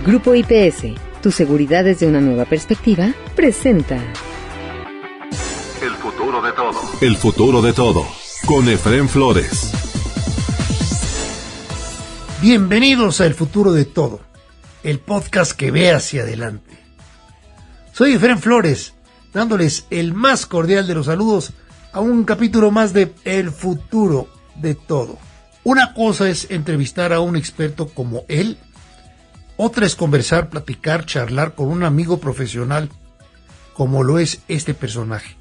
Grupo IPS, tu seguridad desde una nueva perspectiva, presenta El futuro de todo. El futuro de todo, con Efraín Flores. Bienvenidos a El futuro de todo, el podcast que ve hacia adelante. Soy Efraín Flores, dándoles el más cordial de los saludos a un capítulo más de El futuro de todo. Una cosa es entrevistar a un experto como él, otra es conversar, platicar, charlar con un amigo profesional como lo es este personaje.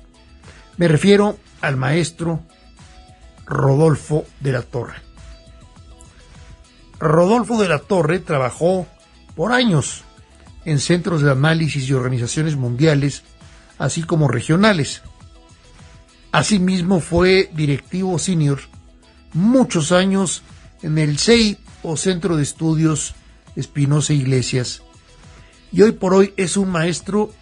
Me refiero al maestro Rodolfo de la Torre. Rodolfo de la Torre trabajó por años en centros de análisis y organizaciones mundiales, así como regionales. Asimismo fue directivo senior muchos años en el CEI o Centro de Estudios Espinosa Iglesias, y hoy por hoy es un maestro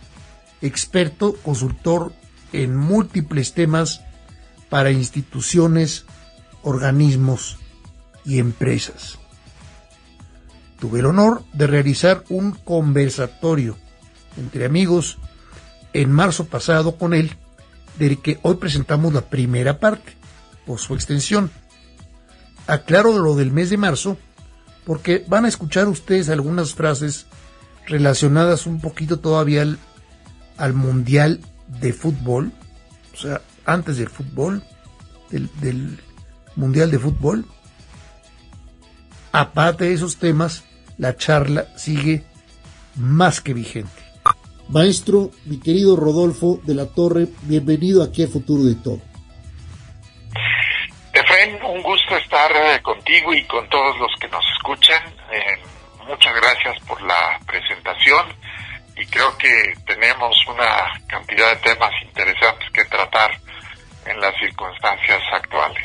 experto, consultor en múltiples temas para instituciones, organismos y empresas. Tuve el honor de realizar un conversatorio entre amigos en marzo pasado con él, del que hoy presentamos la primera parte, por su extensión. Aclaro lo del mes de marzo, porque van a escuchar ustedes algunas frases relacionadas un poquito todavía al Mundial de Fútbol, o sea, antes del fútbol, del Mundial de Fútbol. Aparte de esos temas, la charla sigue más que vigente. Maestro, mi querido Rodolfo de la Torre, bienvenido aquí al Futuro de Todo. Efraín, un gusto estar contigo y con todos los que nos escuchan. Muchas gracias por la presentación y creo que tenemos una cantidad de temas interesantes que tratar en las circunstancias actuales.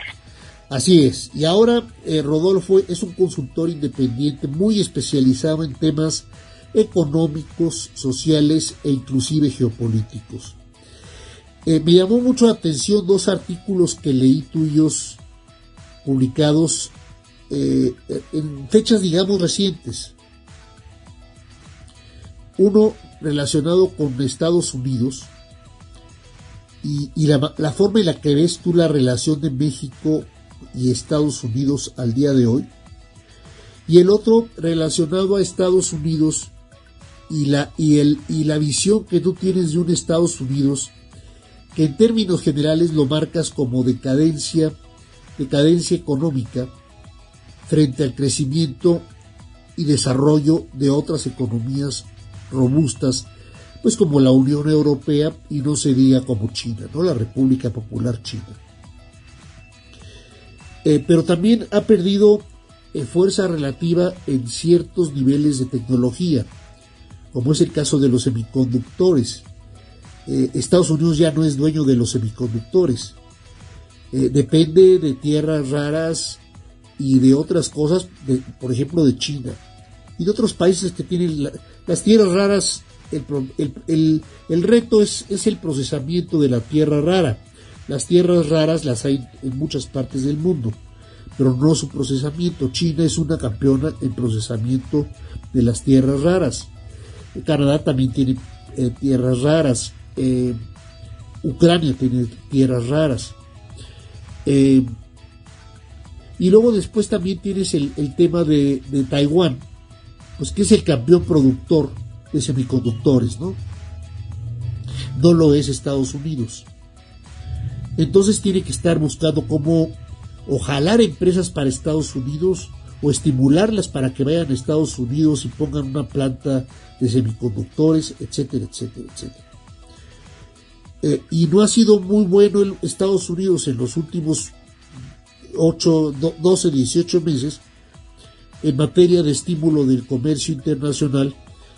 Así es, y ahora Rodolfo es un consultor independiente muy especializado en temas económicos, sociales e inclusive geopolíticos. Me llamó mucho la atención dos artículos que leí tuyos publicados en fechas, digamos, recientes. Uno relacionado con Estados Unidos y la forma en la que ves tú la relación de México y Estados Unidos al día de hoy, y el otro relacionado a Estados Unidos y la visión que tú tienes de un Estados Unidos que en términos generales lo marcas como decadencia económica frente al crecimiento y desarrollo de otras economías robustas, pues como la Unión Europea y no se diga como China, ¿no? La República Popular China. Pero también ha perdido fuerza relativa en ciertos niveles de tecnología, como es el caso de los semiconductores. Estados Unidos ya no es dueño de los semiconductores. Depende de tierras raras y de otras cosas, por ejemplo de China y de otros países que tienen las tierras raras. El reto es el procesamiento de la tierra rara. Las tierras raras las hay en muchas partes del mundo, pero no su procesamiento. China es una campeona en procesamiento de las tierras raras. Canadá también tiene tierras raras. Ucrania tiene tierras raras. Y luego después también tienes el tema de Taiwán, pues que es el campeón productor de semiconductores, ¿no? No lo es Estados Unidos. Entonces tiene que estar buscando cómo o jalar empresas para Estados Unidos o estimularlas para que vayan a Estados Unidos y pongan una planta de semiconductores, etcétera, etcétera, etcétera. Y no ha sido muy bueno Estados Unidos en los últimos 12, 18 meses en materia de estímulo del comercio internacional,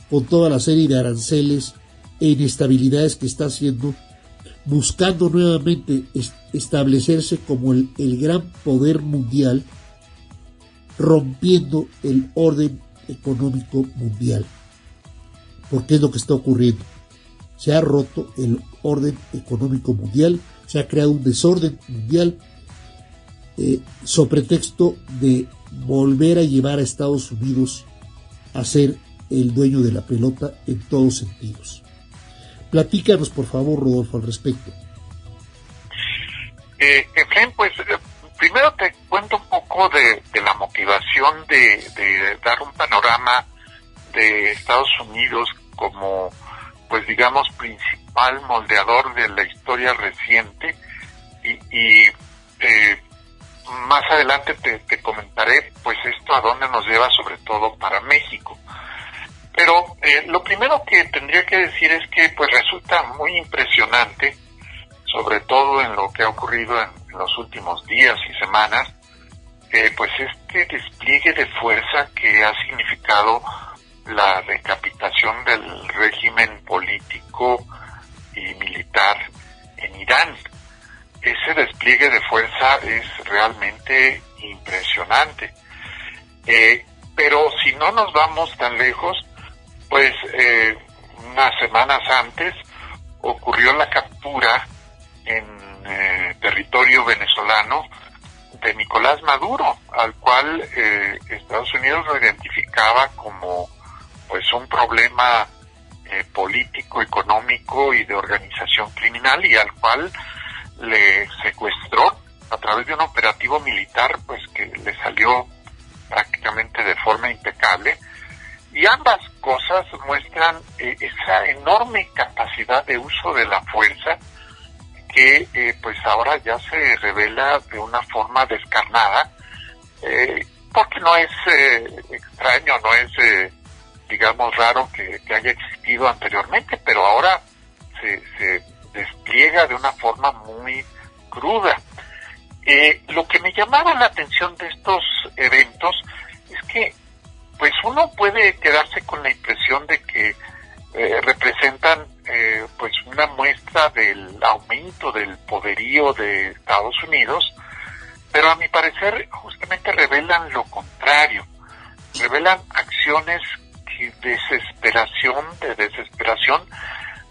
con toda la serie de aranceles e inestabilidades que está haciendo, buscando nuevamente establecerse como el gran poder mundial, rompiendo el orden económico mundial. Porque es lo que está ocurriendo. Se ha roto el orden económico mundial, se ha creado un desorden mundial sobre pretexto de volver a llevar a Estados Unidos a ser el dueño de la pelota en todos sentidos. Platícanos, por favor, Rodolfo, al respecto. Efraín, pues primero te cuento un poco de la motivación de dar un panorama de Estados Unidos como, pues digamos, principal moldeador de la historia reciente y más adelante te comentaré pues esto a dónde nos lleva, sobre todo para México. Pero lo primero que tendría que decir es que pues resulta muy impresionante, sobre todo en lo que ha ocurrido en los últimos días y semanas, pues este despliegue de fuerza que ha significado la decapitación del régimen político y militar en Irán. Ese despliegue de fuerza es realmente impresionante. Pero si no nos vamos tan lejos, pues unas semanas antes ocurrió la captura en territorio venezolano de Nicolás Maduro, al cual Estados Unidos lo identificaba como pues un problema político, económico y de organización criminal, y al cual le secuestró a través de un operativo militar pues que le salió prácticamente de forma impecable. Y ambas cosas muestran esa enorme capacidad de uso de la fuerza que pues ahora ya se revela de una forma descarnada, porque no es extraño, no es digamos raro que haya existido anteriormente, pero ahora se despliega de una forma muy cruda. Lo que me llamaba la atención de estos eventos es que pues uno puede quedarse con la impresión de que representan pues una muestra del aumento del poderío de Estados Unidos, pero a mi parecer justamente revelan lo contrario, revelan acciones de desesperación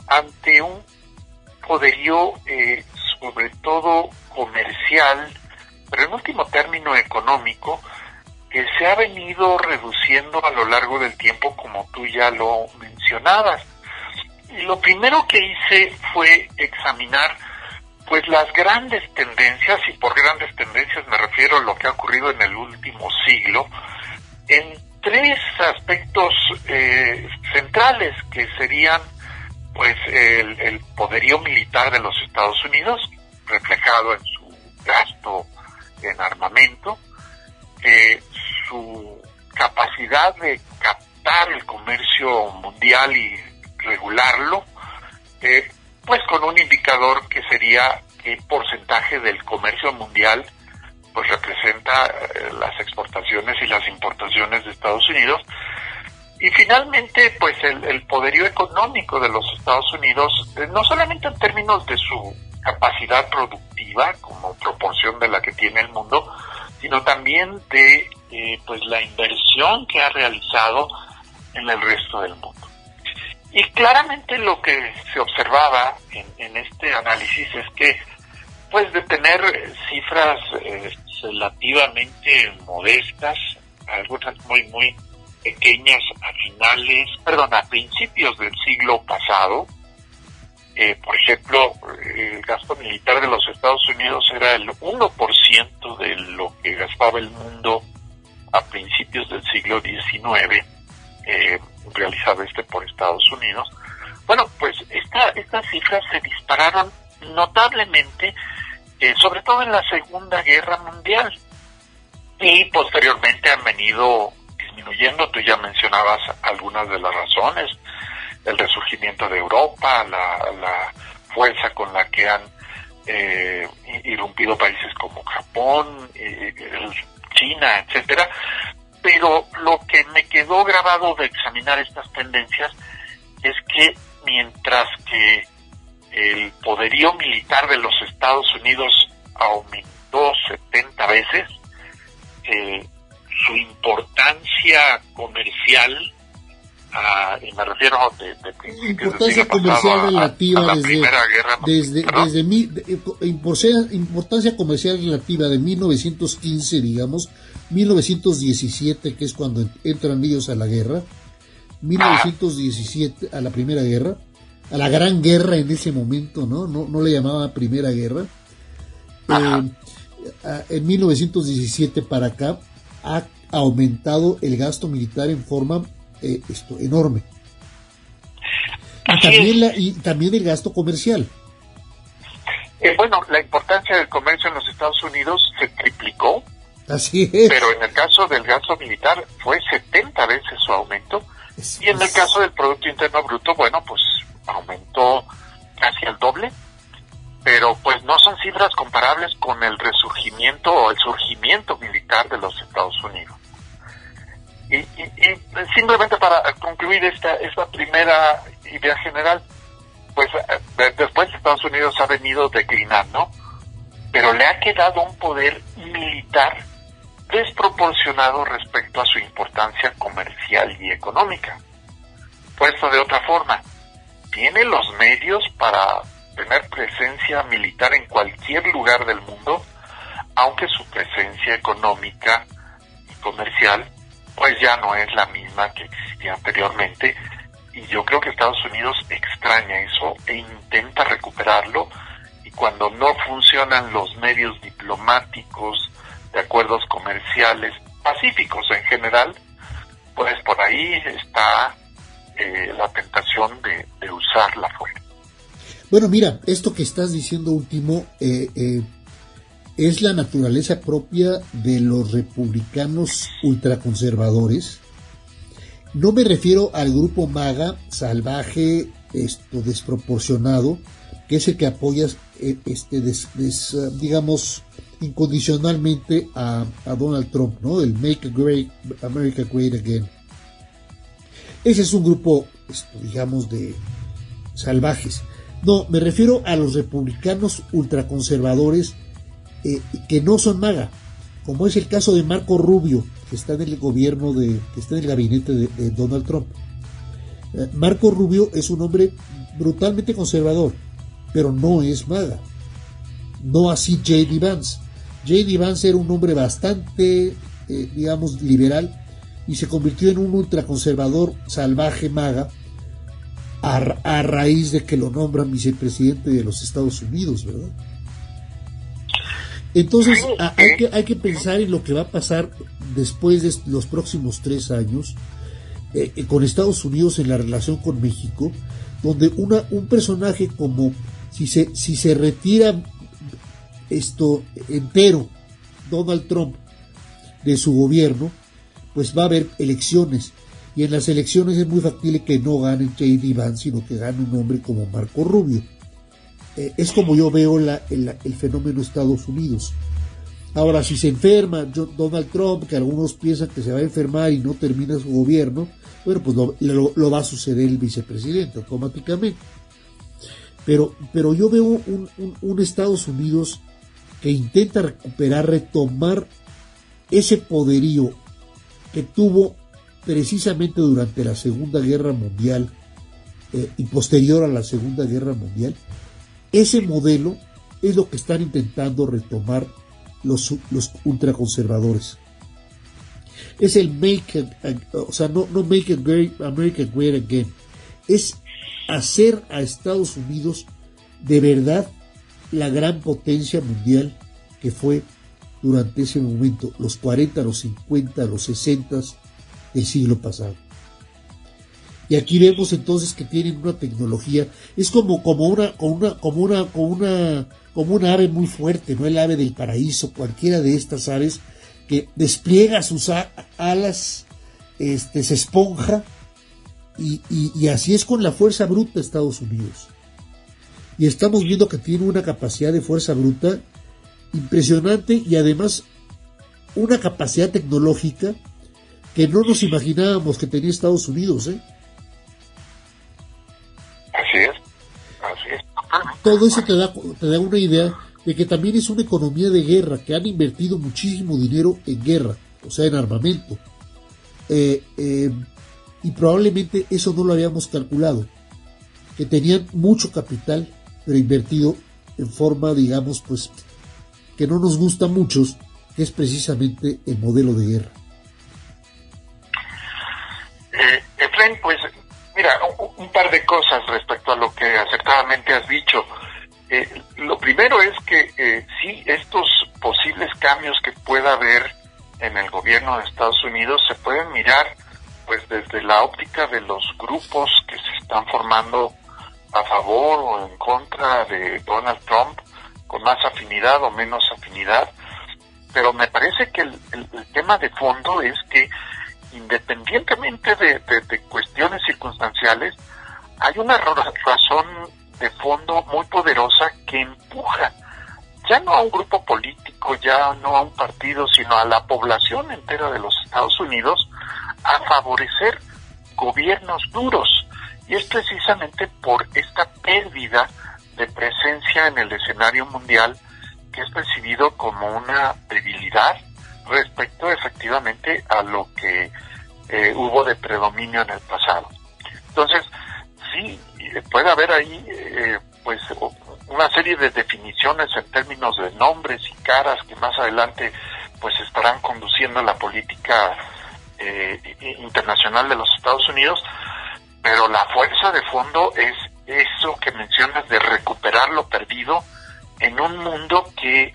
ante un poderío sobre todo comercial, pero en último término económico, que se ha venido reduciendo a lo largo del tiempo, como tú ya lo mencionabas. Y lo primero que hice fue examinar pues las grandes tendencias, y por grandes tendencias me refiero a lo que ha ocurrido en el último siglo, en tres aspectos centrales, que serían pues el poderío militar de los Estados Unidos, reflejado en su gasto en armamento, su capacidad de captar el comercio mundial y regularlo, pues con un indicador que sería qué porcentaje del comercio mundial pues representa las exportaciones y las importaciones de Estados Unidos, y finalmente pues el poderío económico de los Estados Unidos, no solamente en términos de su capacidad productiva como proporción de la que tiene el mundo, sino también de pues la inversión que ha realizado en el resto del mundo. Y claramente lo que se observaba en este análisis es que pues de tener cifras relativamente modestas, algunas muy pequeñas a principios del siglo pasado. Por ejemplo, el gasto militar de los Estados Unidos era el 1% de lo que gastaba el mundo a principios del siglo XIX, realizado por Estados Unidos. Bueno, pues estas cifras se dispararon notablemente, sobre todo en la Segunda Guerra Mundial, y posteriormente han venido disminuyendo. Tú ya mencionabas algunas de las razones: el resurgimiento de Europa, la fuerza con la que han irrumpido países como Japón, China, etcétera. Pero lo que me quedó grabado de examinar estas tendencias es que mientras que el poderío militar de los Estados Unidos aumentó 70 veces, su importancia comercial, y me refiero de principios del siglo pasado relativa a la Primera Guerra importancia comercial relativa de 1915, digamos, 1917, que es cuando entran ellos a la guerra, 1917, a la Primera Guerra, a la Gran Guerra en ese momento, no le llamaba Primera Guerra. En 1917 para acá ha aumentado el gasto militar en forma enorme. Y también el gasto comercial. Bueno, la importancia del comercio en los Estados Unidos se triplicó. Así es. Pero en el caso del gasto militar fue 70 veces su aumento. Y en el caso del Producto Interno Bruto, bueno, pues aumentó casi el doble. Pero pues no son cifras comparables con el resurgimiento o el surgimiento militar de los Estados Unidos. Y simplemente para concluir esta primera idea general, pues después Estados Unidos ha venido declinando, pero le ha quedado un poder militar desproporcionado respecto a su importancia comercial y económica. Puesto de otra forma, tiene los medios para tener presencia militar en cualquier lugar del mundo, aunque su presencia económica y comercial pues ya no es la misma que existía anteriormente, y yo creo que Estados Unidos extraña eso e intenta recuperarlo, y cuando no funcionan los medios diplomáticos de acuerdos comerciales pacíficos en general, pues por ahí está la tentación de usar la fuerza. Bueno, mira, esto que estás diciendo último es la naturaleza propia de los republicanos ultraconservadores. No me refiero al grupo MAGA salvaje, desproporcionado, que es el que apoya, digamos, incondicionalmente a Donald Trump, ¿no? El Make America Great Again. Ese es un grupo, digamos, de salvajes. No, me refiero a los republicanos ultraconservadores que no son MAGA, como es el caso de Marco Rubio, que está en el gobierno que está en el gabinete de Donald Trump. Marco Rubio es un hombre brutalmente conservador, pero no es MAGA. No así J.D. Vance. J.D. Vance era un hombre bastante, digamos, liberal, y se convirtió en un ultraconservador salvaje MAGA a raíz de que lo nombran vicepresidente de los Estados Unidos, ¿verdad? Entonces hay que pensar en lo que va a pasar después de los próximos 3 años con Estados Unidos en la relación con México, donde un personaje como si se retira entero Donald Trump de su gobierno, pues va a haber elecciones, y en las elecciones es muy factible que no gane J.D. Vance, sino que gane un hombre como Marco Rubio. Es como yo veo el fenómeno Estados Unidos. Ahora, si se enferma Donald Trump, que algunos piensan que se va a enfermar y no termina su gobierno, bueno, pues lo va a suceder el vicepresidente automáticamente. Pero yo veo un Estados Unidos que intenta retomar ese poderío que tuvo precisamente durante la Segunda Guerra Mundial y posterior a la Segunda Guerra Mundial. Ese modelo es lo que están intentando retomar los ultraconservadores. Es el no make America great again. Es hacer a Estados Unidos de verdad la gran potencia mundial que fue durante ese momento, los 40, los 50, los 60 del siglo pasado. Y aquí vemos entonces que tienen una tecnología, es como una ave muy fuerte, no el ave del paraíso, cualquiera de estas aves que despliega sus alas, se esponja, y así es con la fuerza bruta de Estados Unidos. Y estamos viendo que tiene una capacidad de fuerza bruta impresionante, y además una capacidad tecnológica que no nos imaginábamos que tenía Estados Unidos, Así es. Todo eso te da una idea de que también es una economía de guerra, que han invertido muchísimo dinero en guerra, o sea, en armamento. Y probablemente eso no lo habíamos calculado, que tenían mucho capital, pero invertido en forma, digamos, pues, que no nos gusta a muchos, que es precisamente el modelo de guerra. Efraín, pues mira, un par de cosas respecto a lo que acertadamente has dicho. Lo primero es que sí, estos posibles cambios que pueda haber en el gobierno de Estados Unidos se pueden mirar pues desde la óptica de los grupos que se están formando a favor o en contra de Donald Trump, con más afinidad o menos afinidad, pero me parece que el tema de fondo es que independientemente de cuestiones circunstanciales, hay una razón de fondo muy poderosa que empuja ya no a un grupo político, ya no a un partido, sino a la población entera de los Estados Unidos a favorecer gobiernos duros. Y es precisamente por esta pérdida de presencia en el escenario mundial que es percibido como una debilidad respecto efectivamente a lo que hubo de predominio en el pasado. Entonces, sí, puede haber ahí pues una serie de definiciones en términos de nombres y caras que más adelante pues estarán conduciendo la política internacional de los Estados Unidos, pero la fuerza de fondo es eso que mencionas de recuperar lo perdido en un mundo que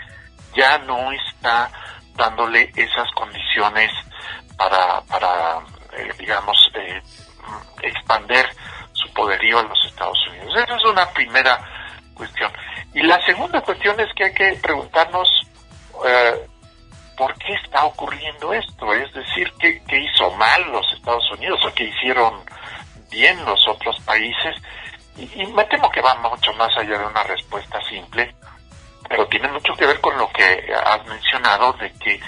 ya no está dándole esas condiciones para digamos, expander su poderío a los Estados Unidos. Esa es una primera cuestión. Y la segunda cuestión es que hay que preguntarnos ¿por qué está ocurriendo esto? Es decir, ¿qué hizo mal los Estados Unidos o qué hicieron bien los otros países? Y me temo que va mucho más allá de una respuesta simple, pero tiene mucho que ver con lo que has mencionado, de que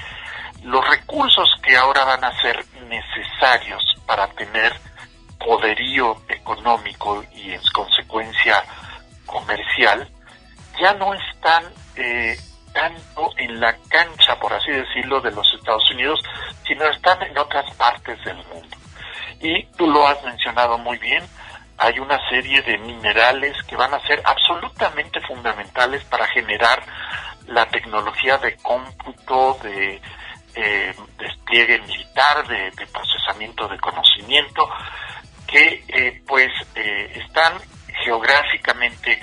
los recursos que ahora van a ser necesarios para tener poderío económico y en consecuencia comercial ya no están tanto en la cancha, por así decirlo, de los Estados Unidos, sino están en otras partes del mundo. Y tú lo has mencionado muy bien, hay una serie de minerales que van a ser absolutamente fundamentales para generar la tecnología de cómputo, de despliegue militar, de procesamiento de conocimiento, que están geográficamente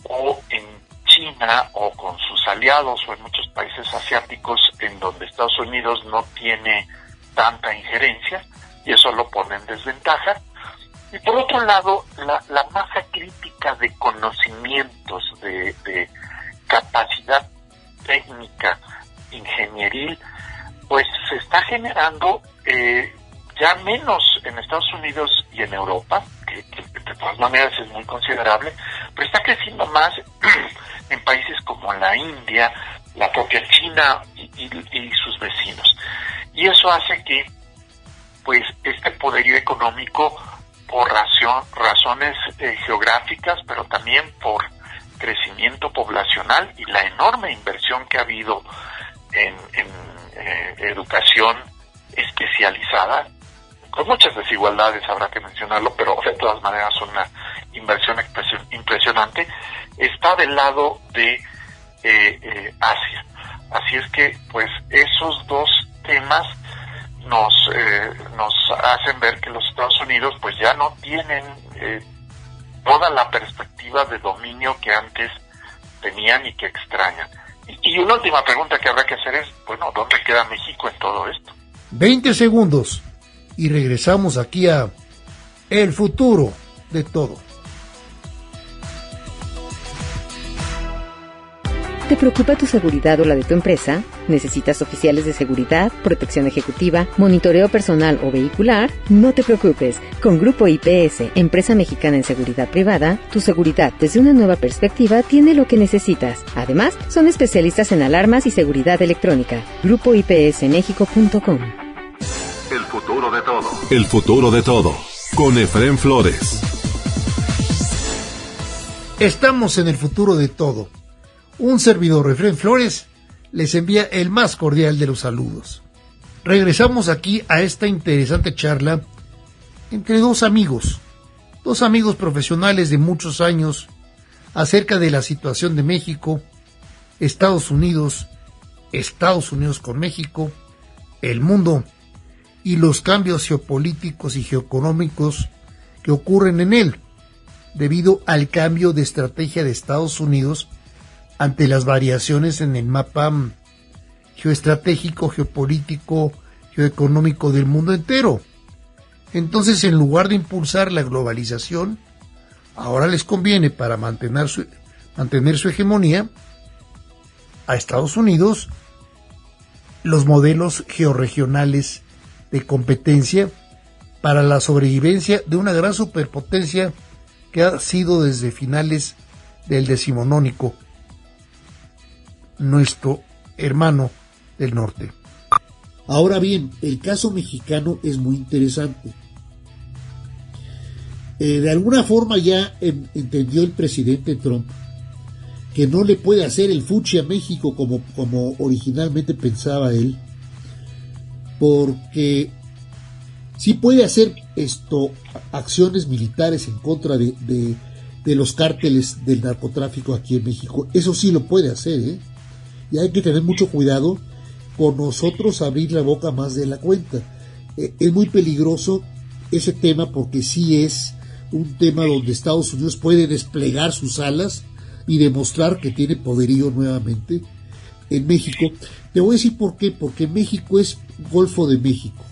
o en China o con sus aliados o en muchos países asiáticos en donde Estados Unidos no tiene tanta injerencia, y eso lo pone en desventaja. Y por otro lado, la masa crítica de conocimientos, de capacidad técnica, ingenieril, pues se está generando ya menos en Estados Unidos y en Europa, que de todas maneras es muy considerable, pero está creciendo más en países como la India, la propia China y sus vecinos. Y eso hace que pues este poderío económico, por razones geográficas, pero también por crecimiento poblacional y la enorme inversión que ha habido en educación especializada, con muchas desigualdades, habrá que mencionarlo, pero de todas maneras una inversión impresionante, está del lado de Asia. Así es que pues esos dos temas nos hacen ver que los Estados Unidos pues ya no tienen toda la perspectiva de dominio que antes tenían y que extrañan. Y una última pregunta que habrá que hacer es, bueno, ¿dónde queda México en todo esto? 20 segundos y regresamos aquí a El Futuro de Todo. ¿Te preocupa tu seguridad o la de tu empresa? ¿Necesitas oficiales de seguridad, protección ejecutiva, monitoreo personal o vehicular? No te preocupes. Con Grupo IPS, empresa mexicana en seguridad privada, tu seguridad desde una nueva perspectiva tiene lo que necesitas. Además, son especialistas en alarmas y seguridad electrónica. GrupoIPSMexico.com. El futuro de todo. El futuro de todo. Con Efraín Flores. Estamos en El Futuro de Todo. Un servidor, Efraín Flores, les envía el más cordial de los saludos. Regresamos aquí a esta interesante charla entre dos amigos profesionales de muchos años acerca de la situación de México, Estados Unidos con México, el mundo y los cambios geopolíticos y geoeconómicos que ocurren en él, debido al cambio de estrategia de Estados Unidos ante las variaciones en el mapa geoestratégico, geopolítico, geoeconómico del mundo entero. Entonces, en lugar de impulsar la globalización, ahora les conviene, para mantener su hegemonía, a Estados Unidos los modelos georregionales de competencia para la sobrevivencia de una gran superpotencia que ha sido desde finales del decimonónico nuestro hermano del norte. Ahora bien, el caso mexicano es muy interesante. De alguna forma ya entendió el presidente Trump que no le puede hacer el fuchi a México como originalmente pensaba él, porque sí puede hacer acciones militares en contra de los cárteles del narcotráfico aquí en México. Eso sí lo puede hacer, ¿eh? Y hay que tener mucho cuidado con nosotros abrir la boca más de la cuenta. Es muy peligroso ese tema, porque sí es un tema donde Estados Unidos puede desplegar sus alas y demostrar que tiene poderío nuevamente en México. Te voy a decir por qué. Porque México es Golfo de México,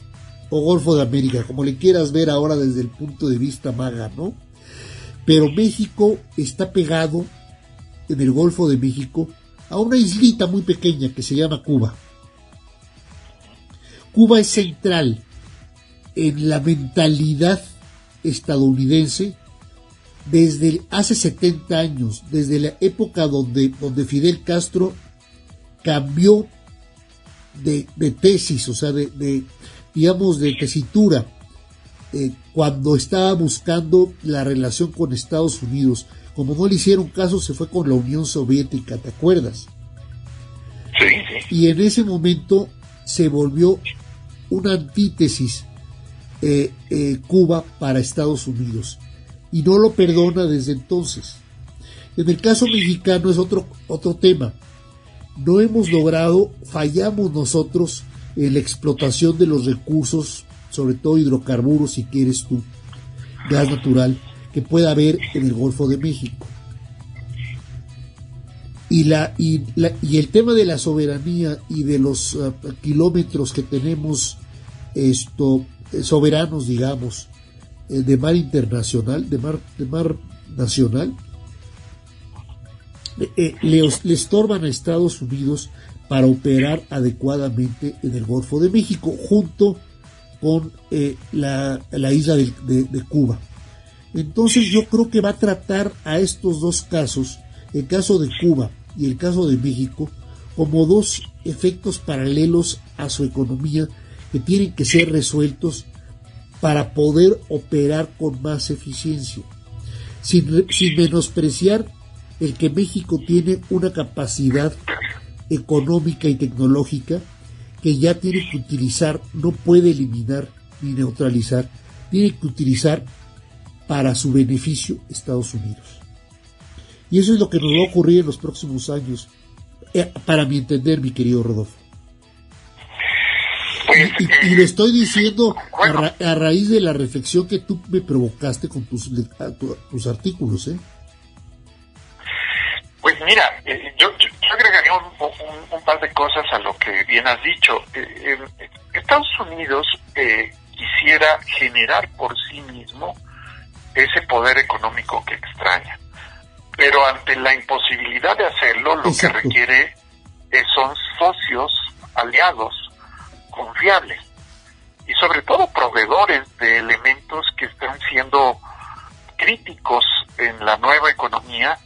o Golfo de América, como le quieras ver ahora desde el punto de vista maga, ¿no? Pero México está pegado en el Golfo de México a una islita muy pequeña que se llama Cuba. Cuba es central en la mentalidad estadounidense desde hace 70 años, desde la época donde Fidel Castro cambió de tesis, o sea, digamos, de tesitura, cuando estaba buscando la relación con Estados Unidos. Como no le hicieron caso, se fue con la Unión Soviética, ¿te acuerdas? Sí. Y en ese momento se volvió una antítesis Cuba para Estados Unidos, y no lo perdona desde entonces. En el caso mexicano es otro tema. No hemos logrado, fallamos nosotros en la explotación de los recursos, sobre todo hidrocarburos, si quieres tú, gas natural, que pueda haber en el Golfo de México. Y el tema de la soberanía y de los kilómetros que tenemos soberanos, digamos, de mar internacional, de mar nacional, le estorban a Estados Unidos para operar adecuadamente en el Golfo de México, junto con la isla de Cuba. Entonces yo creo que va a tratar a estos dos casos, el caso de Cuba y el caso de México, como dos efectos paralelos a su economía que tienen que ser resueltos para poder operar con más eficiencia, sin menospreciar el que México tiene una capacidad económica y tecnológica que ya tiene que utilizar, no puede eliminar ni neutralizar, tiene que utilizar para su beneficio Estados Unidos. Y eso es lo que nos va a ocurrir en los próximos años, para mi entender, mi querido Rodolfo. Y lo estoy diciendo a raíz de la reflexión que tú me provocaste con tus artículos, ¿eh? Pues mira, yo agregaría un par de cosas a lo que bien has dicho. Estados Unidos quisiera generar por sí mismo ese poder económico que extraña, pero ante la imposibilidad de hacerlo, lo Exacto. que requiere son socios, aliados, confiables, y sobre todo proveedores de elementos que están siendo críticos en la nueva economía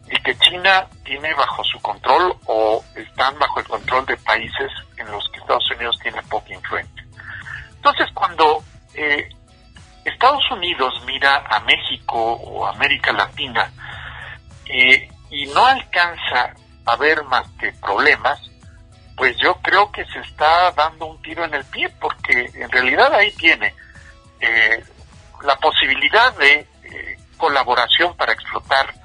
y que China tiene bajo su control, o están bajo el control de países en los que Estados Unidos tiene poca influencia. Entonces, cuando Estados Unidos mira a México o América Latina y no alcanza a ver más que problemas, pues yo creo que se está dando un tiro en el pie, porque en realidad ahí tiene la posibilidad de colaboración para explotar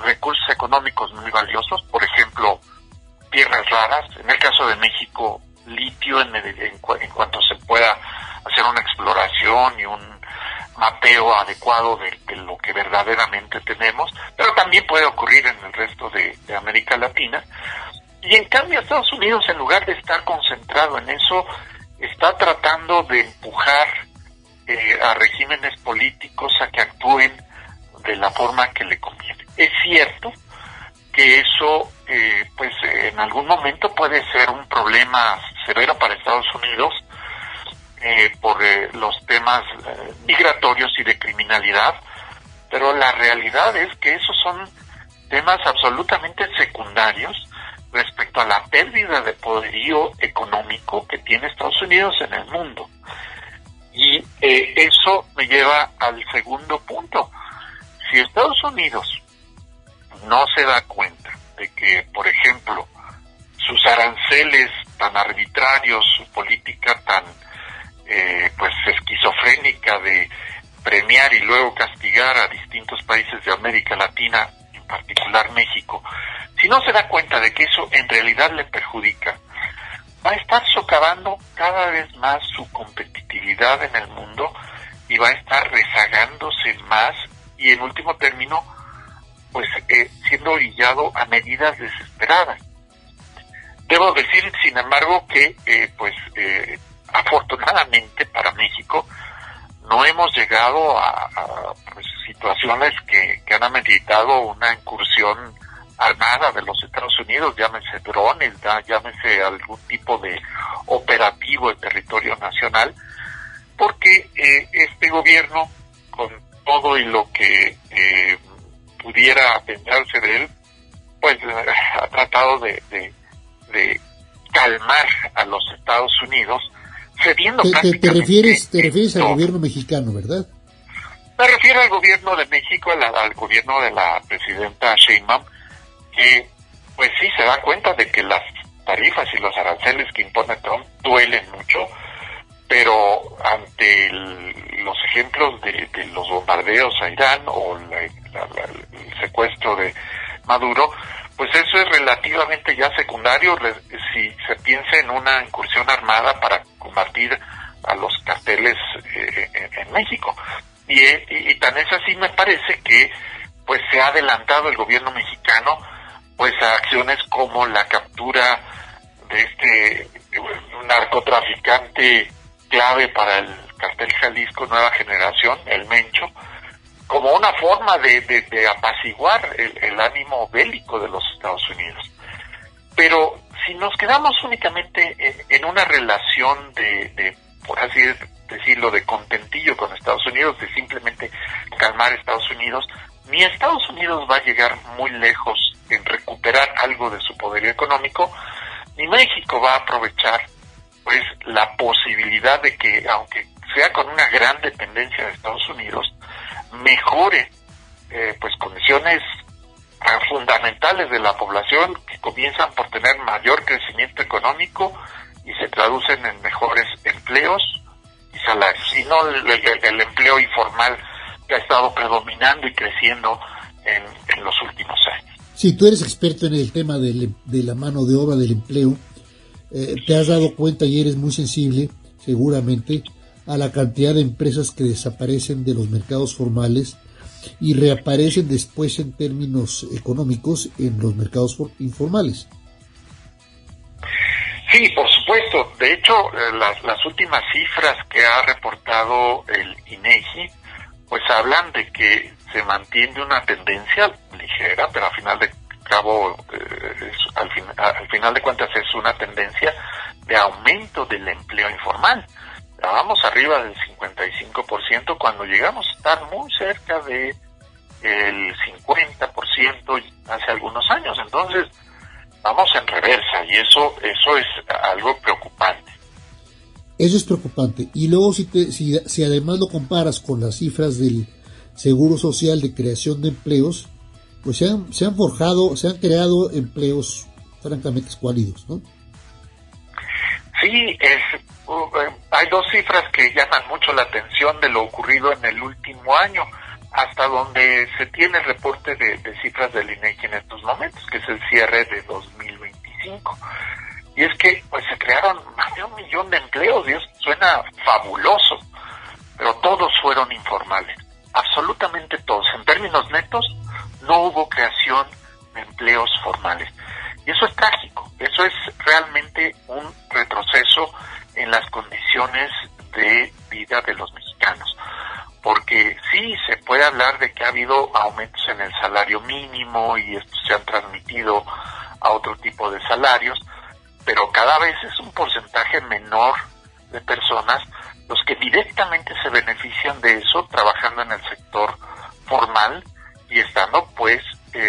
recursos económicos muy valiosos, por ejemplo, tierras raras. En el caso de México, litio en cuanto se pueda hacer una exploración y un mapeo adecuado de lo que verdaderamente tenemos, pero también puede ocurrir en el resto de América Latina. Y en cambio Estados Unidos, en lugar de estar concentrado en eso, está tratando de empujar a regímenes políticos a que actúen de la forma que le conviene. Es cierto que eso pues en algún momento puede ser un problema severo para Estados Unidos por los temas migratorios y de criminalidad, pero la realidad es que esos son temas absolutamente secundarios respecto a la pérdida de poderío económico que tiene Estados Unidos en el mundo. Y eso me lleva al segundo punto. Si Estados Unidos no se da cuenta de que, por ejemplo, sus aranceles tan arbitrarios, su política tan pues esquizofrénica de premiar y luego castigar a distintos países de América Latina, en particular México, si no se da cuenta de que eso en realidad le perjudica, va a estar socavando cada vez más su competitividad en el mundo y va a estar rezagándose más y en último término pues siendo orillado a medidas desesperadas. Debo decir, sin embargo, que afortunadamente para México no hemos llegado a pues, situaciones que han ameritado una incursión armada de los Estados Unidos, llámese drones, llámese algún tipo de operativo de territorio nacional, porque este gobierno, con todo y lo que pudiera pensarse de él, pues ha tratado de calmar a los Estados Unidos, cediendo prácticamente. Te refieres al gobierno mexicano, ¿verdad? Me refiero al gobierno de México, al gobierno de la presidenta Sheinbaum, que pues sí se da cuenta de que las tarifas y los aranceles que impone Trump duelen mucho, pero ante los ejemplos de los bombardeos a Irán o el secuestro de Maduro, pues eso es relativamente ya secundario si se piensa en una incursión armada para combatir a los carteles en México. Y tan es así, me parece que pues se ha adelantado el gobierno mexicano pues a acciones como la captura de este narcotraficante clave para el cartel Jalisco Nueva Generación, el Mencho, como una forma de apaciguar el ánimo bélico de los Estados Unidos. Pero si nos quedamos únicamente en una relación de por así decirlo, de contentillo con Estados Unidos, de simplemente calmar a Estados Unidos, ni Estados Unidos va a llegar muy lejos en recuperar algo de su poderío económico, ni México va a aprovechar pues la posibilidad de que, aunque sea con una gran dependencia de Estados Unidos, mejore pues condiciones fundamentales de la población que comienzan por tener mayor crecimiento económico y se traducen en mejores empleos y salarios, y no el empleo informal que ha estado predominando y creciendo en los últimos años. Sí, tú eres experto en el tema de la mano de obra, del empleo. Te has dado cuenta y eres muy sensible, seguramente, a la cantidad de empresas que desaparecen de los mercados formales y reaparecen después en términos económicos en los mercados informales. Sí, por supuesto. De hecho, las últimas cifras que ha reportado el INEGI, pues hablan de que se mantiene una tendencia ligera, pero al final de cabo, al final de cuentas es una tendencia de aumento del empleo informal. Vamos arriba del 55% cuando llegamos a estar muy cerca de el 50% hace algunos años. Entonces, vamos en reversa y eso es algo preocupante. Eso es preocupante. Y luego si además lo comparas con las cifras del Seguro Social de creación de empleos, pues se han creado empleos francamente escuálidos, ¿no? Sí, hay dos cifras que llaman mucho la atención de lo ocurrido en el último año, hasta donde se tiene el reporte de cifras del INEGI en estos momentos, que es el cierre de 2025. y es que pues se crearon más de 1 millón de empleos, y eso suena fabuloso, pero todos fueron informales, absolutamente todos. En términos netos, no hubo creación de empleos formales. Y eso es trágico, eso es realmente un retroceso en las condiciones de vida de los mexicanos. Porque sí, se puede hablar de que ha habido aumentos en el salario mínimo y estos se han transmitido a otro tipo de salarios, pero cada vez es un porcentaje menor de personas los que directamente se benefician de eso trabajando en el sector formal y estando pues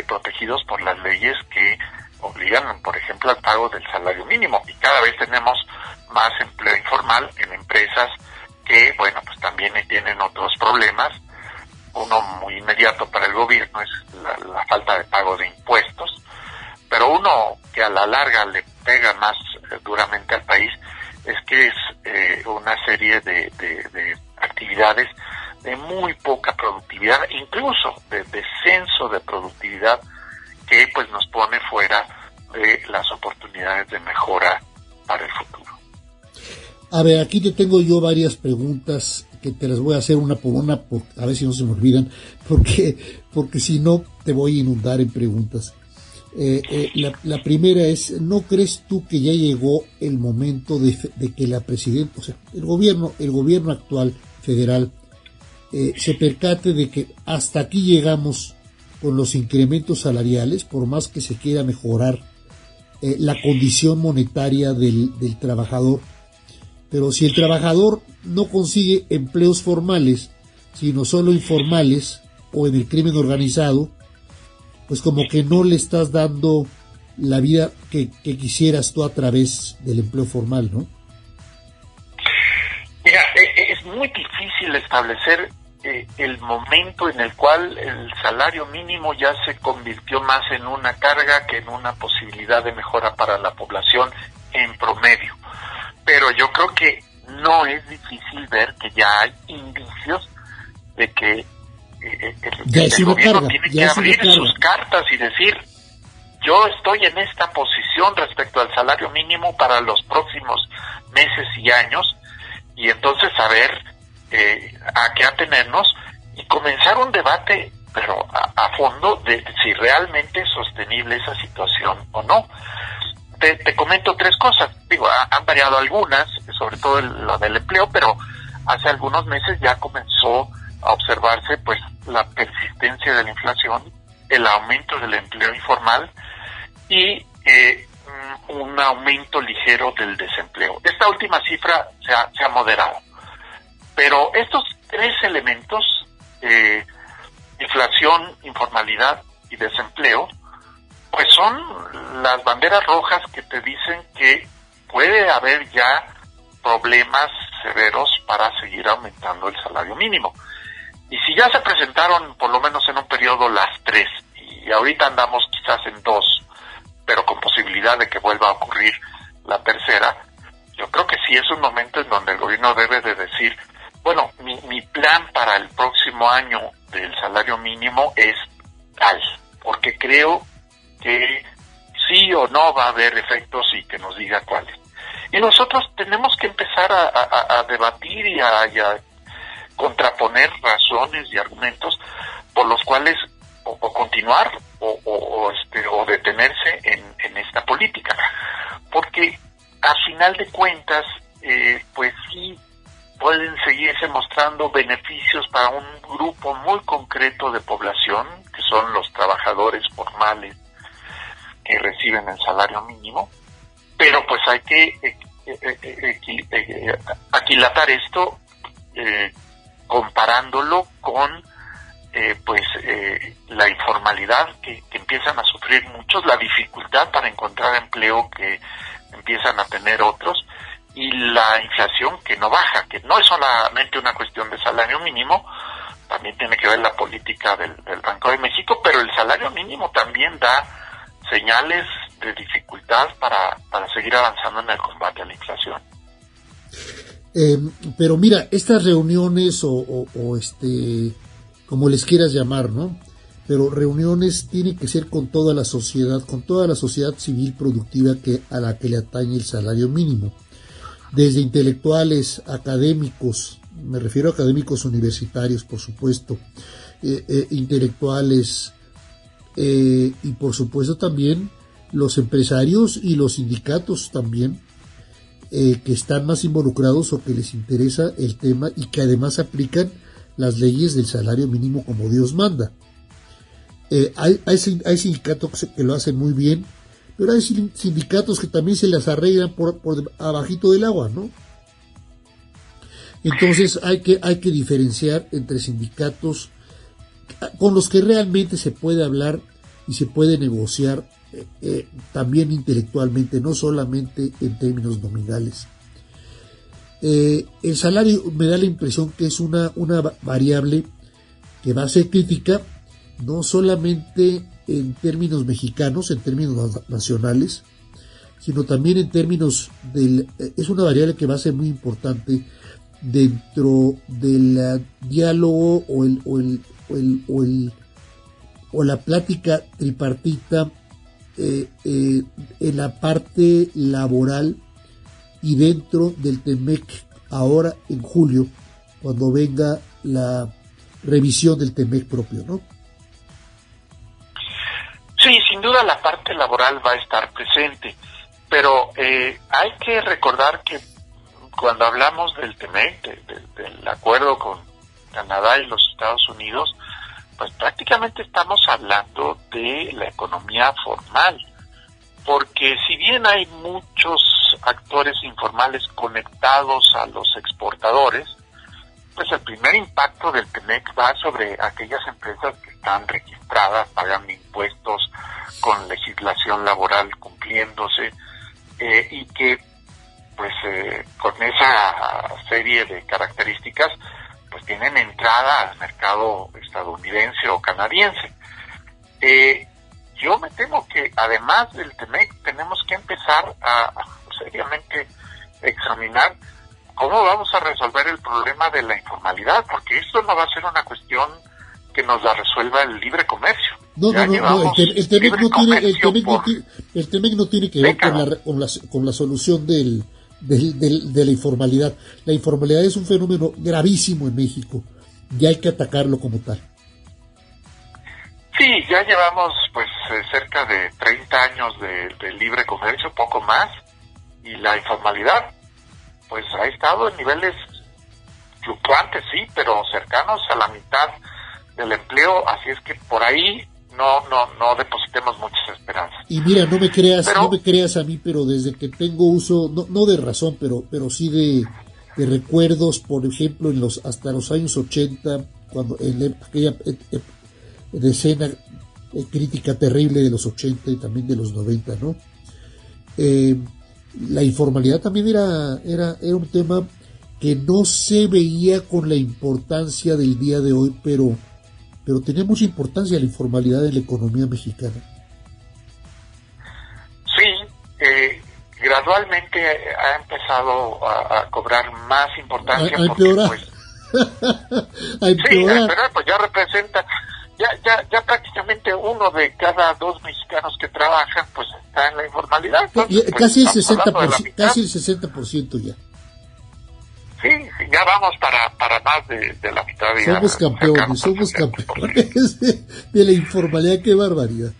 protegidos por las leyes que obligan, por ejemplo, al pago del salario mínimo. Y cada vez tenemos más empleo informal en empresas que, bueno, pues también tienen otros problemas. Uno muy inmediato para el gobierno es la falta de pago de impuestos, pero uno que a la larga le pega más duramente al país es que es una serie de actividades de muy poca productividad, incluso de descenso de productividad, que pues nos pone fuera de las oportunidades de mejora para el futuro. A ver, aquí te tengo yo varias preguntas que te las voy a hacer una por una, a ver si no se me olvidan, porque si no te voy a inundar en preguntas. La primera es, ¿no crees tú que ya llegó el momento de que la presidenta, o sea, el gobierno actual federal, se percate de que hasta aquí llegamos con los incrementos salariales, por más que se quiera mejorar la condición monetaria del trabajador? Pero si el trabajador no consigue empleos formales, sino solo informales o en el crimen organizado, pues como que no le estás dando la vida que quisieras tú a través del empleo formal, ¿no? Mira, es muy difícil establecer el momento en el cual el salario mínimo ya se convirtió más en una carga que en una posibilidad de mejora para la población en promedio. Pero yo creo que no es difícil ver que ya hay indicios de que el gobierno tiene que abrir sus cartas y decir: yo estoy en esta posición respecto al salario mínimo para los próximos meses y años, y entonces saber a qué atenernos y comenzar un debate, pero a fondo, de si realmente es sostenible esa situación o no. Te comento 3 cosas. Digo, han variado algunas, sobre todo lo del empleo, pero hace algunos meses ya comenzó a observarse pues la persistencia de la inflación, el aumento del empleo informal y un aumento ligero del desempleo. Esta última cifra se ha moderado. Pero estos 3 elementos, inflación, informalidad y desempleo, pues son las banderas rojas que te dicen que puede haber ya problemas severos para seguir aumentando el salario mínimo. Y si ya se presentaron por lo menos en un periodo las 3, y ahorita andamos quizás en 2, pero con posibilidad de que vuelva a ocurrir la tercera, yo creo que sí es un momento en donde el gobierno debe de decir: bueno, mi plan para el próximo año del salario mínimo es tal, porque creo que sí o no va a haber efectos y que nos diga cuáles. Y nosotros tenemos que empezar a debatir y a contraponer razones y argumentos por los cuales o continuar o detenerse en esta política, porque a final de cuentas pues sí pueden seguirse mostrando beneficios para un grupo muy concreto de población, que son los trabajadores formales que reciben el salario mínimo, pero pues hay que aquilatar esto comparándolo con la informalidad que empiezan a sufrir muchos, la dificultad para encontrar empleo que empiezan a tener otros, y la inflación que no baja, que no es solamente una cuestión de salario mínimo, también tiene que ver la política del Banco de México, pero el salario mínimo también da señales de dificultad para seguir avanzando en el combate a la inflación. Pero mira, estas reuniones o como les quieras llamar, ¿no? pero reuniones tienen que ser con toda la sociedad civil productiva a la que le atañe el salario mínimo, desde intelectuales, académicos, me refiero a académicos universitarios, por supuesto, intelectuales, y por supuesto también los empresarios y los sindicatos también, que están más involucrados o que les interesa el tema y que además aplican las leyes del salario mínimo como Dios manda. Hay sindicatos que lo hacen muy bien, pero hay sindicatos que también se las arreglan por abajito del agua, ¿no? Entonces hay que diferenciar entre sindicatos con los que realmente se puede hablar y se puede negociar, también intelectualmente, no solamente en términos nominales. El salario me da la impresión que es una variable que va a ser crítica, no solamente en términos mexicanos, en términos nacionales, sino también en términos es una variable que va a ser muy importante dentro del diálogo o la plática tripartita, en la parte laboral y dentro del TEMEC ahora en julio, cuando venga la revisión del TEMEC propio, ¿no? Sí, sin duda la parte laboral va a estar presente, pero hay que recordar que cuando hablamos del TEMEC, del acuerdo con Canadá y los Estados Unidos, pues prácticamente estamos hablando de la economía formal, porque si bien hay muchos actores informales conectados a los exportadores, pues el primer impacto del TEMEC va sobre aquellas empresas que están registradas, pagando impuestos, con legislación laboral cumpliéndose, y que pues con esa serie de características pues tienen entrada al mercado estadounidense o canadiense. Yo me temo que además del TEMEC tenemos que empezar a seriamente examinar cómo vamos a resolver el problema de la informalidad, porque esto no va a ser una cuestión que nos la resuelva el libre comercio. No, el TEMEC no tiene que ver con la solución de la informalidad. La informalidad es un fenómeno gravísimo en México y hay que atacarlo como tal. Sí, ya llevamos pues cerca de 30 años de libre comercio, poco más, y la informalidad pues ha estado en niveles fluctuantes, sí, pero cercanos a la mitad del empleo, así es que por ahí no depositemos muchas esperanzas. Y mira, no me creas a mí, pero desde que tengo uso, no de razón, pero sí de recuerdos, por ejemplo, hasta los años 80, cuando en aquella escena crítica terrible de los 80 y también de los 90, ¿no? La informalidad también era un tema que no se veía con la importancia del día de hoy, pero tenía mucha importancia la informalidad en la economía mexicana. Sí, gradualmente ha empezado a cobrar más importancia. A empeorar. A empeorar. Sí, pues ya representa, ya prácticamente uno de cada dos mexicanos que trabajan pues está en la informalidad. Entonces, pues, casi el 60% ya. Sí, ya vamos para más de la mitad. Somos campeones de la informalidad, qué barbaridad.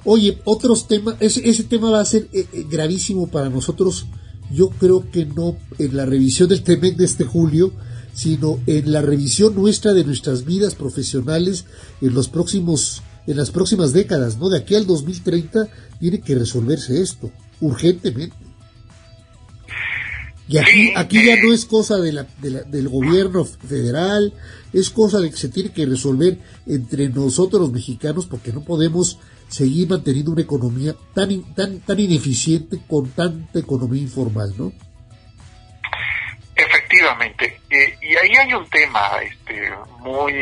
Oye, otros temas, ese tema va a ser gravísimo para nosotros, yo creo que no en la revisión del TEMEC de este julio, sino en la revisión nuestra de nuestras vidas profesionales en las próximas décadas, ¿no? De aquí al 2030 tiene que resolverse esto, urgentemente. Y aquí ya no es cosa del gobierno federal, es cosa de que se tiene que resolver entre nosotros los mexicanos, porque no podemos seguir manteniendo una economía tan ineficiente con tanta economía informal, ¿no? Efectivamente, y ahí hay un tema muy,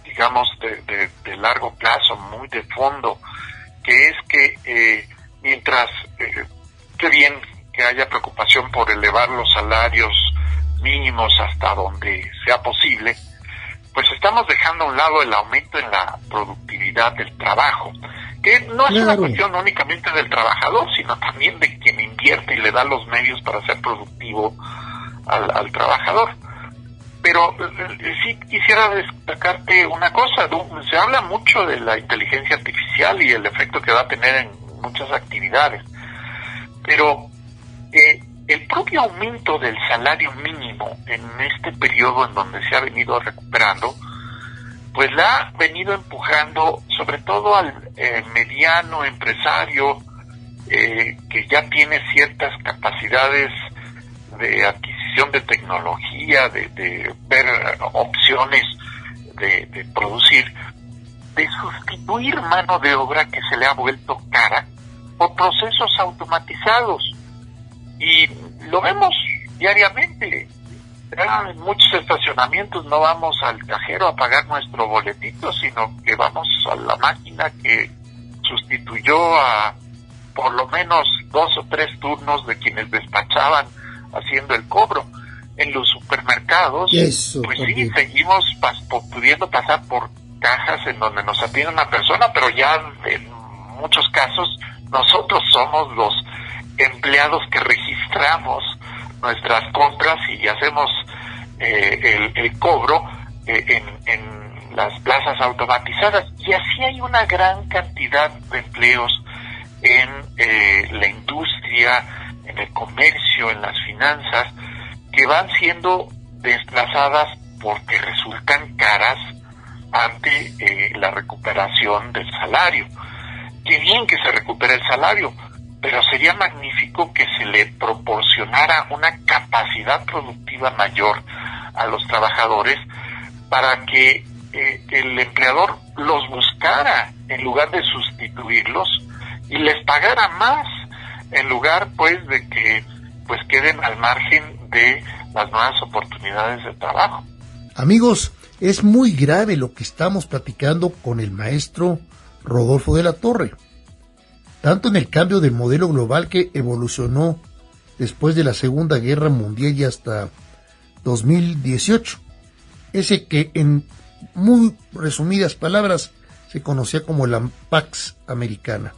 digamos, de largo plazo, muy de fondo, que es que mientras, qué bien que haya preocupación por elevar los salarios mínimos hasta donde sea posible, pues estamos dejando a un lado el aumento aumento en la productividad del trabajo, que no es una cuestión únicamente del trabajador, sino también de quien invierte y le da los medios para ser productivo al trabajador. Pero sí quisiera destacarte una cosa. Se habla mucho de la inteligencia artificial y el efecto que va a tener en muchas actividades, pero el propio aumento del salario mínimo en este periodo en donde se ha venido recuperando, pues la ha venido empujando sobre todo al mediano empresario que ya tiene ciertas capacidades de adquisición de tecnología, de ver opciones de producir, de sustituir mano de obra que se le ha vuelto cara por procesos automatizados. Y lo vemos diariamente. En muchos estacionamientos no vamos al cajero a pagar nuestro boletito, sino que vamos a la máquina que sustituyó a por lo menos 2 o 3 turnos de quienes despachaban haciendo el cobro. En los supermercados, pues sí, seguimos pudiendo pasar por cajas en donde nos atiende una persona, pero ya en muchos casos nosotros somos los empleados que registramos nuestras compras y hacemos el cobro en las plazas automatizadas. Y así hay una gran cantidad de empleos en la industria, en el comercio, en las finanzas, que van siendo desplazadas porque resultan caras ante la recuperación del salario. Qué bien que se recupere el salario, pero sería magnífico que se le proporcionara una capacidad productiva mayor a los trabajadores para que el empleador los buscara en lugar de sustituirlos y les pagara más en lugar pues de que pues queden al margen de las nuevas oportunidades de trabajo. Amigos, es muy grave lo que estamos platicando con el maestro Rodolfo de la Torre, tanto en el cambio del modelo global que evolucionó después de la Segunda Guerra Mundial y hasta 2018, ese que en muy resumidas palabras se conocía como la Pax Americana.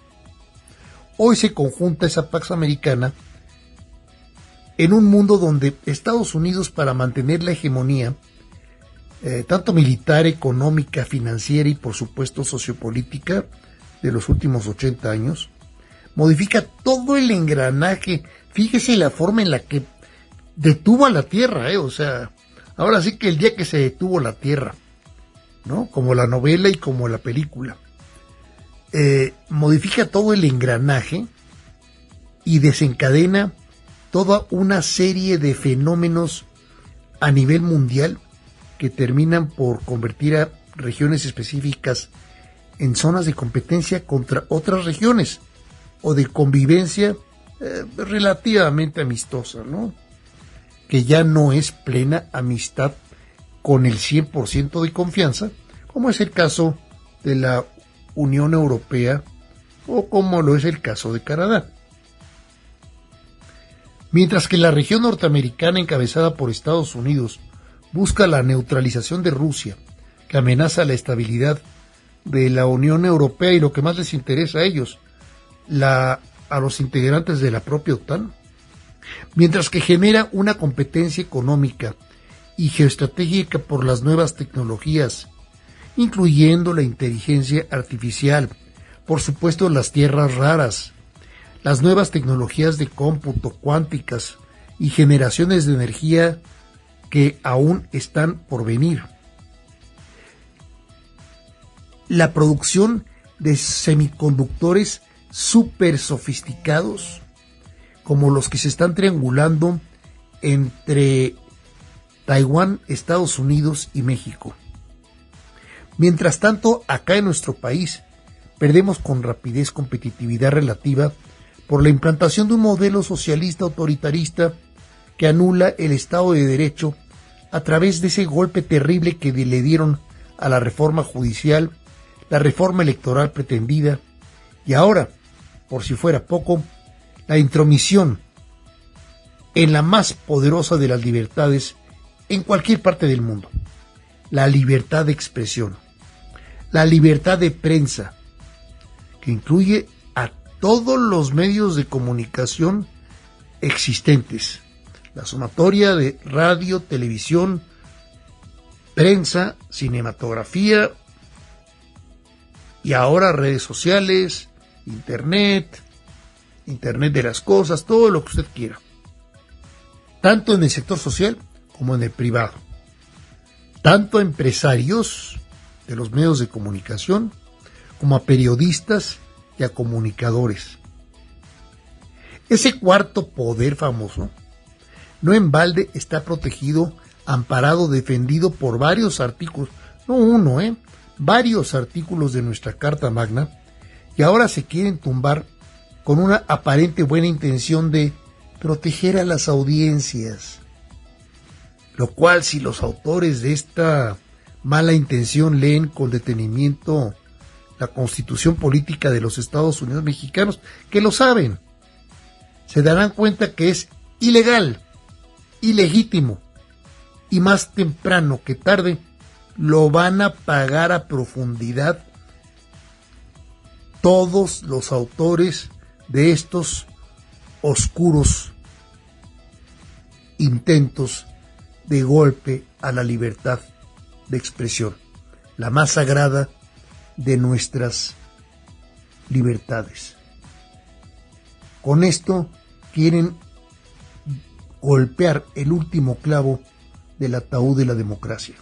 Hoy se conjunta esa Pax Americana en un mundo donde Estados Unidos, para mantener la hegemonía, tanto militar, económica, financiera y por supuesto sociopolítica de los últimos 80 años, modifica todo el engranaje. Fíjese la forma en la que detuvo a la Tierra, o sea, ahora sí que el día que se detuvo la Tierra, ¿no? Como la novela y como la película. Modifica todo el engranaje y desencadena toda una serie de fenómenos a nivel mundial que terminan por convertir a regiones específicas en zonas de competencia contra otras regiones o de convivencia relativamente amistosa, ¿no? Que ya no es plena amistad con el 100% de confianza, como es el caso de la Unión Europea o como lo es el caso de Canadá. Mientras que la región norteamericana, encabezada por Estados Unidos, busca la neutralización de Rusia, que amenaza la estabilidad de la Unión Europea y lo que más les interesa a ellos, a los integrantes de la propia OTAN, mientras que genera una competencia económica y geoestratégica por las nuevas tecnologías, incluyendo la inteligencia artificial, por supuesto las tierras raras, las nuevas tecnologías de cómputo cuánticas y generaciones de energía que aún están por venir. La producción de semiconductores súper sofisticados, como los que se están triangulando entre Taiwán, Estados Unidos y México. Mientras tanto, acá en nuestro país, perdemos con rapidez competitividad relativa por la implantación de un modelo socialista autoritarista que anula el Estado de Derecho a través de ese golpe terrible que le dieron a la reforma judicial, la reforma electoral pretendida y ahora, por si fuera poco, la intromisión en la más poderosa de las libertades en cualquier parte del mundo, la libertad de expresión. la libertad de prensa, que incluye a todos los medios de comunicación existentes, la sumatoria de radio, televisión, prensa, cinematografía y ahora redes sociales, internet de las cosas, todo lo que usted quiera, tanto en el sector social como en el privado, tanto a empresarios de los medios de comunicación como a periodistas y a comunicadores. Ese cuarto poder famoso no en balde está protegido, amparado, defendido por varios artículos, no uno, varios artículos de nuestra Carta Magna, y ahora se quieren tumbar con una aparente buena intención de proteger a las audiencias. Lo cual, si los autores de esta mala intención leen con detenimiento la Constitución Política de los Estados Unidos Mexicanos, que lo saben, se darán cuenta que es ilegal, ilegítimo, y más temprano que tarde lo van a pagar a profundidad todos los autores de estos oscuros intentos de golpe a la libertad de expresión, la más sagrada de nuestras libertades. Con esto quieren golpear el último clavo del ataúd de la democracia.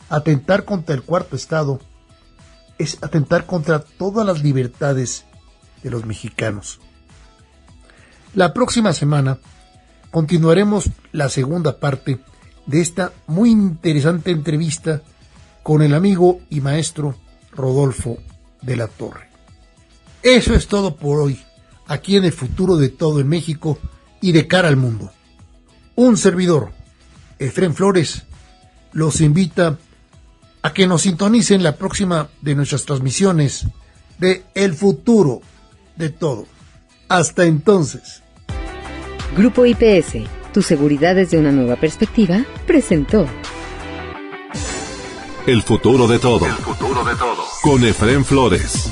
Atentar contra el cuarto estado es atentar contra todas las libertades de los mexicanos. La próxima semana continuaremos la segunda parte de esta muy interesante entrevista con el amigo y maestro Rodolfo de la Torre. Eso es todo por hoy, aquí en El Futuro de Todo en México y de cara al mundo. Un servidor, Efrén Flores, los invita a que nos sintonicen la próxima de nuestras transmisiones de El Futuro de Todo. Hasta entonces. Grupo IPS, tu seguridad desde una nueva perspectiva, presentó El Futuro de Todo. El Futuro de Todo. Con Efrén Flores.